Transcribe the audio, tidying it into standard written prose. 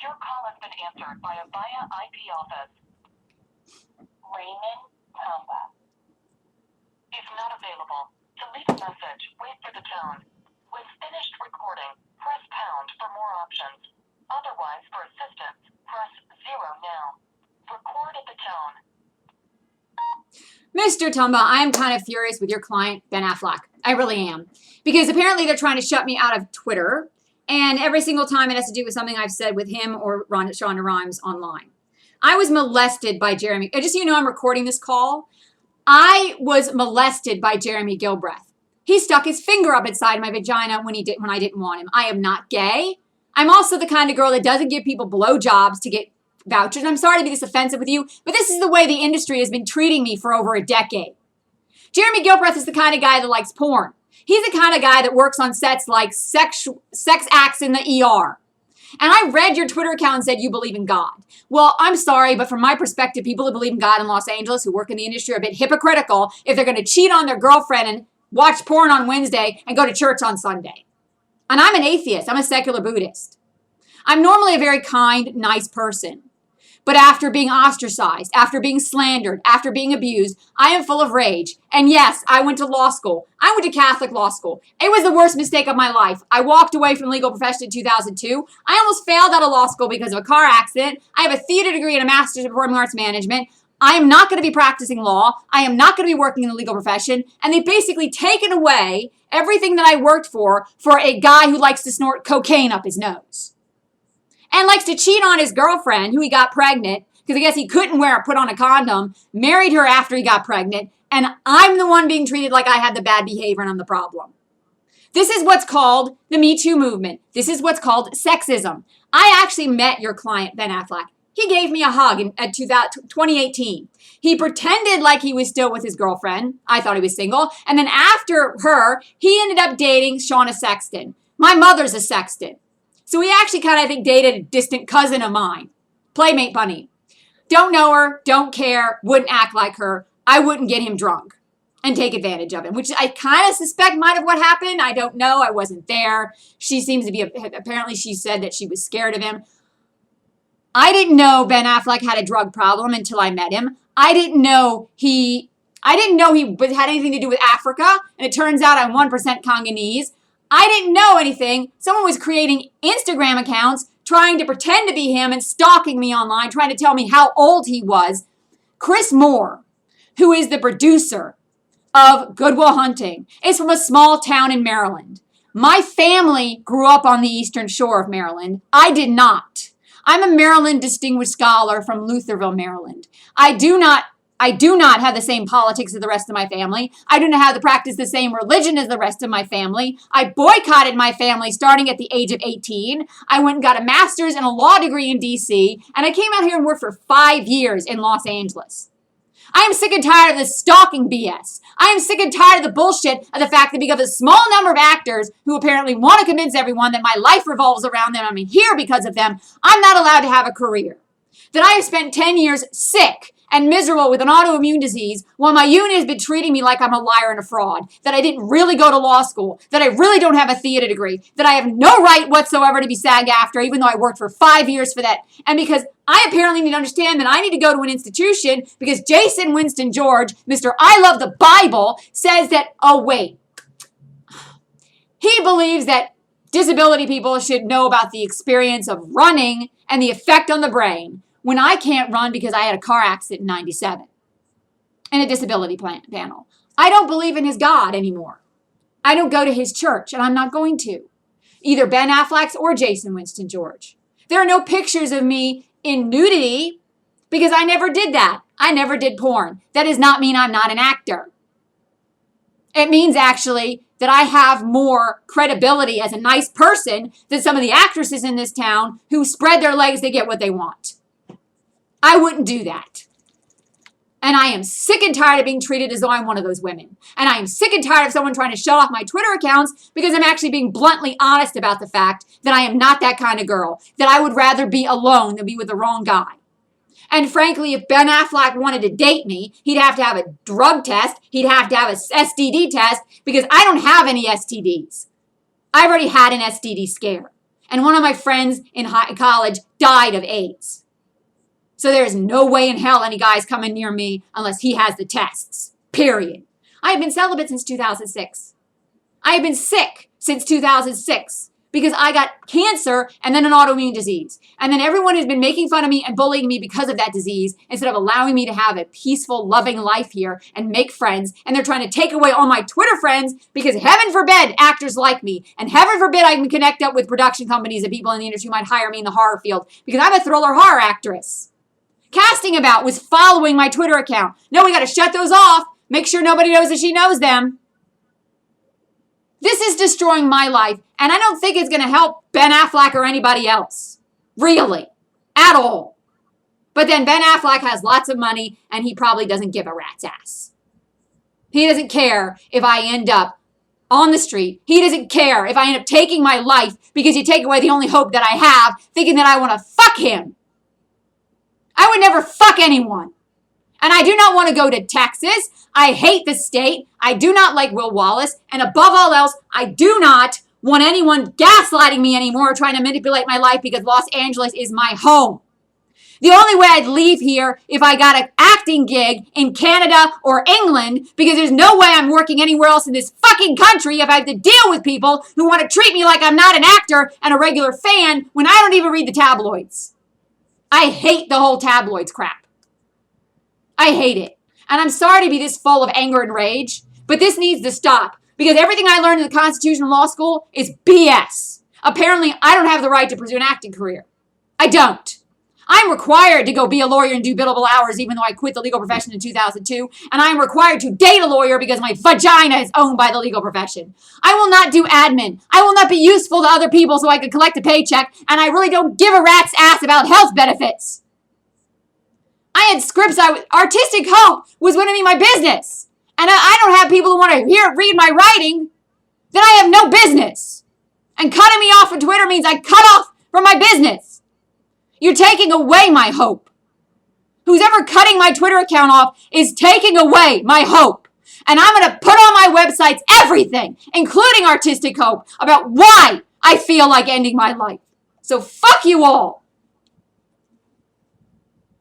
Your call has been answered by a via IP office. Raymond Tamba is not available. To leave a message, wait for the tone. When finished recording, press pound for more options. Otherwise, for assistance, press 0 now. Record at the tone. Mr. Tumba, I am kind of furious with your client, Ben Affelck. I really am. Because apparently they're trying to shut me out of Twitter. And every single time it has to do with something I've said with him or Shonda Rhimes online. I was molested by Jeremy. Just so you know, I'm recording this call. I was molested by Jeremy Gilbreathe. He stuck his finger up inside my vagina when I didn't want him. I am not gay. I'm also the kind of girl that doesn't give people blowjobs to get vouchers. I'm sorry to be this offensive with you, but this is the way the industry has been treating me for over a decade. Jeremy Gilbreathe is the kind of guy that likes porn. He's the kind of guy that works on sets like sex acts in the ER. And I read your Twitter account and said you believe in God. Well, I'm sorry, but from my perspective, people who believe in God in Los Angeles who work in the industry are a bit hypocritical if they're going to cheat on their girlfriend and watch porn on Wednesday and go to church on Sunday. And I'm an atheist. I'm a secular Buddhist. I'm normally a very kind, nice person. But after being ostracized, after being slandered, after being abused, I am full of rage. And yes, I went to law school. I went to Catholic law school. It was the worst mistake of my life. I walked away from the legal profession in 2002. I almost failed out of law school because of a car accident. I have a theater degree and a master's in performing arts management. I am not going to be practicing law. I am not going to be working in the legal profession. And they've basically taken away everything that I worked for a guy who likes to snort cocaine up his nose. And likes to cheat on his girlfriend, who he got pregnant, because I guess he couldn't put on a condom, married her after he got pregnant, and I'm the one being treated like I had the bad behavior and I'm the problem. This is what's called the Me Too movement. This is what's called sexism. I actually met your client, Ben Affelck. He gave me a hug in 2018. He pretended like he was still with his girlfriend. I thought he was single. And then after her, he ended up dating Shauna Sexton. My mother's a Sexton. So he actually kind of, I think, dated a distant cousin of mine. Playmate bunny. Don't know her, don't care, wouldn't act like her. I wouldn't get him drunk and take advantage of him, which I kind of suspect might have what happened. I don't know. I wasn't there. She seems to be, apparently she said that she was scared of him. I didn't know Ben Affelck had a drug problem until I met him. I didn't know he had anything to do with Africa. And it turns out I'm 1% Congolese. I didn't know anything. Someone was creating Instagram accounts, trying to pretend to be him and stalking me online, trying to tell me how old he was. Chris Moore, who is the producer of Good Will Hunting, is from a small town in Maryland. My family grew up on the Eastern Shore of Maryland. I did not. I'm a Maryland Distinguished Scholar from Lutherville, Maryland. I do not have the same politics as the rest of my family. I do not have to practice the same religion as the rest of my family. I boycotted my family starting at the age of 18. I went and got a master's and a law degree in D.C., and I came out here and worked for 5 years in Los Angeles. I am sick and tired of this stalking BS. I am sick and tired of the bullshit of the fact that because of a small number of actors who apparently want to convince everyone that my life revolves around them, I'm here because of them, I'm not allowed to have a career. That I have spent 10 years sick and miserable with an autoimmune disease while my union has been treating me like I'm a liar and a fraud, that I didn't really go to law school, that I really don't have a theater degree, that I have no right whatsoever to be SAG AFTRA, even though I worked for 5 years for that. And because I apparently need to understand that I need to go to an institution because Jason Winston George, Mr. I Love the Bible, says that, oh wait, he believes that disability people should know about the experience of running and the effect on the brain, when I can't run because I had a car accident in 97 and a disability panel. I don't believe in his God anymore. I don't go to his church, and I'm not going to. Either Ben Affleck's or Jason Winston George. There are no pictures of me in nudity because I never did that. I never did porn. That does not mean I'm not an actor. It means actually that I have more credibility as a nice person than some of the actresses in this town who spread their legs to get what they want. I wouldn't do that. And I am sick and tired of being treated as though I'm one of those women. And I am sick and tired of someone trying to shut off my Twitter accounts because I'm actually being bluntly honest about the fact that I am not that kind of girl. That I would rather be alone than be with the wrong guy. And frankly, if Ben Affleck wanted to date me, he'd have to have a drug test. He'd have to have a STD test because I don't have any STDs. I've already had an STD scare. And one of my friends in college died of AIDS. So there's no way in hell any guy's coming near me unless he has the tests. Period. I have been celibate since 2006. I have been sick since 2006 because I got cancer and then an autoimmune disease. And then everyone has been making fun of me and bullying me because of that disease instead of allowing me to have a peaceful, loving life here and make friends. And they're trying to take away all my Twitter friends because heaven forbid actors like me. And heaven forbid I can connect up with production companies and people in the industry who might hire me in the horror field because I'm a thriller horror actress. Casting About was following my Twitter account. No, we got to shut those off. Make sure nobody knows that she knows them. This is destroying my life, and I don't think it's going to help Ben Affleck or anybody else. Really. At all. But then Ben Affleck has lots of money, and he probably doesn't give a rat's ass. He doesn't care if I end up on the street. He doesn't care if I end up taking my life because you take away the only hope that I have, thinking that I want to fuck him. I would never fuck anyone. And I do not want to go to Texas. I hate the state. I do not like Will Wallace. And above all else, I do not want anyone gaslighting me anymore or trying to manipulate my life because Los Angeles is my home. The only way I'd leave here if I got an acting gig in Canada or England because there's no way I'm working anywhere else in this fucking country if I have to deal with people who want to treat me like I'm not an actor and a regular fan when I don't even read the tabloids. I hate the whole tabloids crap. I hate it. And I'm sorry to be this full of anger and rage, but this needs to stop because everything I learned in the Constitutional Law School is BS. Apparently, I don't have the right to pursue an acting career. I don't. I'm required to go be a lawyer and do billable hours even though I quit the legal profession in 2002, and I'm required to date a lawyer because my vagina is owned by the legal profession. I will not do admin. I will not be useful to other people so I can collect a paycheck, and I really don't give a rat's ass about health benefits. I had scripts. Artistic Hope was going to be my business. And I don't have people who want to read my writing. Then I have no business. And cutting me off on Twitter means I cut off from my business. You're taking away my hope. Who's ever cutting my Twitter account off is taking away my hope. And I'm going to put on my websites everything, including Artistic Hope, about why I feel like ending my life. So fuck you all.